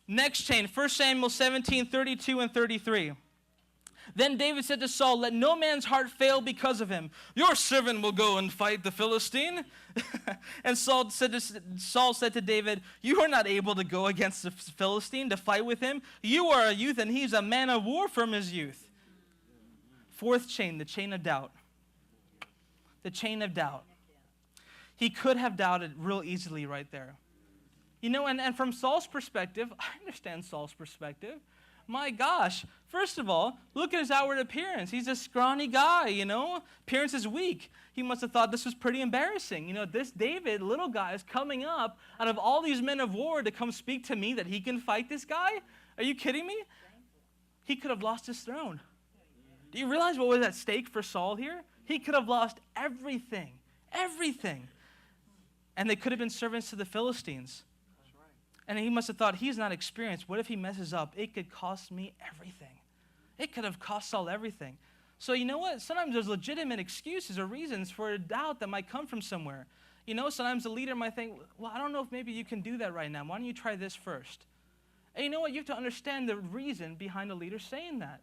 Next chain, 1 Samuel 17, 32 and 33. Then David said to Saul, let no man's heart fail because of him. Your servant will go and fight the Philistine. And Saul said to David, you are not able to go against the Philistine to fight with him. You are a youth and he's a man of war from his youth. Fourth chain, the chain of doubt. The chain of doubt. He could have doubted real easily right there. You know, and from Saul's perspective, I understand Saul's perspective. My gosh, first of all, look at his outward appearance. He's a scrawny guy, you know. Appearance is weak. He must have thought this was pretty embarrassing. You know, this David, little guy, is coming up out of all these men of war to come speak to me that he can fight this guy? Are you kidding me? He could have lost his throne. Do you realize what was at stake for Saul here? He could have lost everything. Everything. And they could have been servants to the Philistines. And he must have thought, he's not experienced. What if he messes up? It could cost me everything. It could have cost Saul everything. So you know what? Sometimes there's legitimate excuses or reasons for a doubt that might come from somewhere. You know, sometimes the leader might think, well, I don't know if maybe you can do that right now. Why don't you try this first? And you know what? You have to understand the reason behind the leader saying that.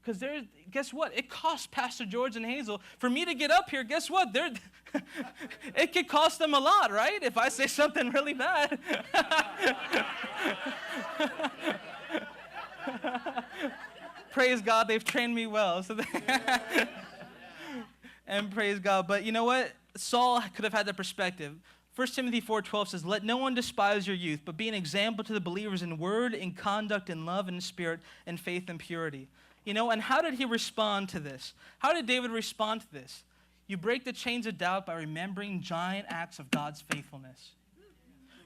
Because guess what? It cost Pastor George and Hazel for me to get up here. Guess what? It could cost them a lot, right? If I say something really bad. Praise God, they've trained me well. And praise God. But you know what? Saul could have had the perspective. 1 Timothy 4:12 says, let no one despise your youth, but be an example to the believers in word, in conduct, in love, in spirit, in faith, and purity. You know, and how did he respond to this? How did David respond to this? You break the chains of doubt by remembering giant acts of God's faithfulness.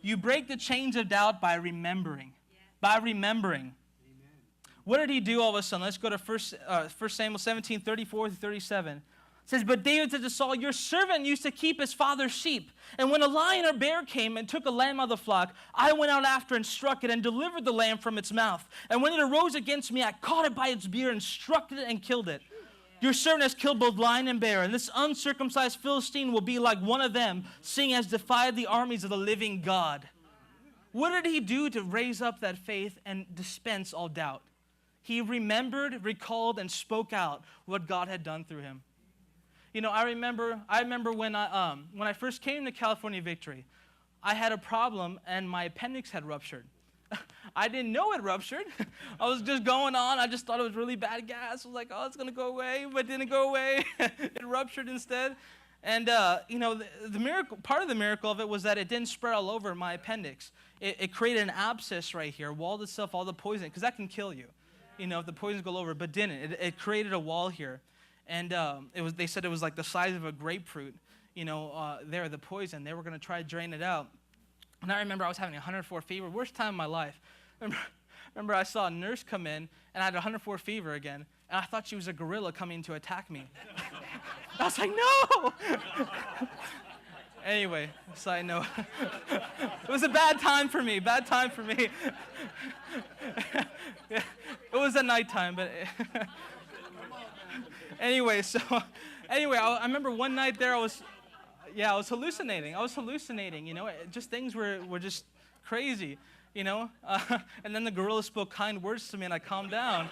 You break the chains of doubt by remembering. By remembering. What did he do all of a sudden? Let's go to 1 Samuel 17, 34 to 37. It says, but David said to Saul, your servant used to keep his father's sheep. And when a lion or bear came and took a lamb out of the flock, I went out after and struck it and delivered the lamb from its mouth. And when it arose against me, I caught it by its beard and struck it and killed it. Your servant has killed both lion and bear, and this uncircumcised Philistine will be like one of them, seeing he has defied the armies of the living God. What did he do to raise up that faith and dispense all doubt? He remembered, recalled, and spoke out what God had done through him. You know, I remember when I first came to California Victory, I had a problem and my appendix had ruptured. I didn't know it ruptured. I was just going on. I just thought it was really bad gas. I was like, oh, it's going to go away, but it didn't go away. It ruptured instead. And, you know, the miracle, part of the miracle of it was that it didn't spread all over my appendix. It created an abscess right here, walled itself, all the poison, because that can kill you, you know, if the poisons go over, but didn't. It created a wall here. And they said it was like the size of a grapefruit, you know, the poison. They were going to try to drain it out. And I remember I was having 104 fever, worst time of my life. Remember I saw a nurse come in, and I had 104 fever again, and I thought she was a gorilla coming to attack me. I was like, no! Anyway, side note. It was a bad time for me, It was at nighttime, but... Anyway, I remember one night there I was hallucinating. You know, just things were just crazy, you know. And then the gorilla spoke kind words to me and I calmed down.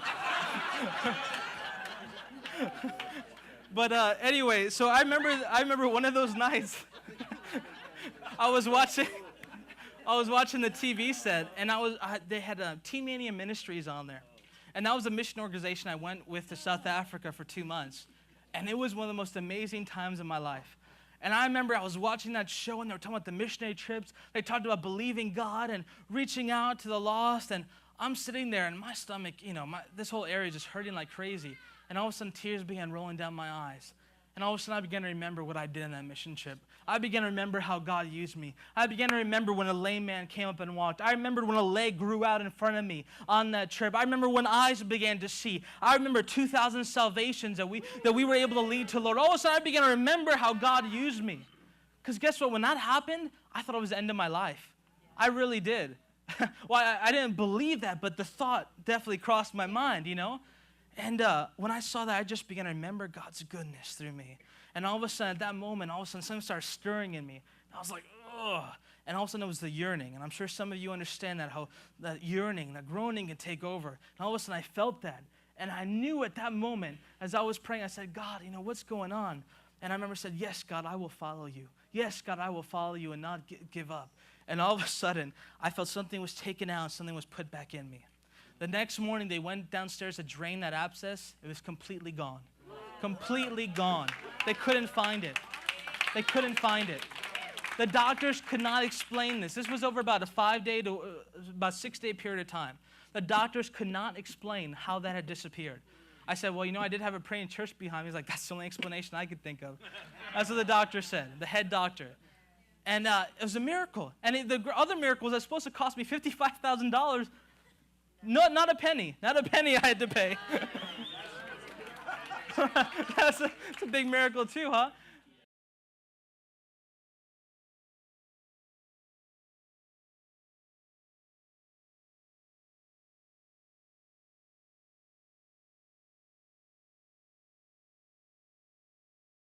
But anyway, so I remember one of those nights. I was watching the TV set and they had Teen Mania Ministries on there. And that was a mission organization I went with to South Africa for 2 months. And it was one of the most amazing times of my life. And I remember I was watching that show and they were talking about the missionary trips. They talked about believing God and reaching out to the lost. And I'm sitting there and my stomach, you know, this whole area is just hurting like crazy. And all of a sudden tears began rolling down my eyes. And all of a sudden I began to remember what I did in that mission trip. I began to remember how God used me. I began to remember when a lame man came up and walked. I remembered when a leg grew out in front of me on that trip. I remember when eyes began to see. I remember 2,000 salvations that we were able to lead to the Lord. All of a sudden I began to remember how God used me. Because guess what? When that happened, I thought it was the end of my life. I really did. Well, I didn't believe that, but the thought definitely crossed my mind, you know. And when I saw that, I just began to remember God's goodness through me. And all of a sudden, at that moment, something started stirring in me. I was like, ugh. And all of a sudden it was the yearning. And I'm sure some of you understand that, how that yearning, that groaning can take over. And all of a sudden I felt that. And I knew at that moment, as I was praying, I said, God, what's going on? And I remember I said, yes, God, I will follow you. Yes, God, I will follow you and not give up. And all of a sudden, I felt something was taken out and something was put back in me. The next morning, they went downstairs to drain that abscess. It was completely gone. Completely gone. They couldn't find it. They couldn't find it. The doctors could not explain this. This was over about a 5-day to about 6-day period of time. The doctors could not explain how that had disappeared. I said, well, I did have a praying church behind me. He's like, that's the only explanation I could think of. That's what the doctor said, the head doctor. And it was a miracle. And the other miracle was supposed to cost me $55,000. No, not a penny. Not a penny I had to pay. That's a big miracle too, huh?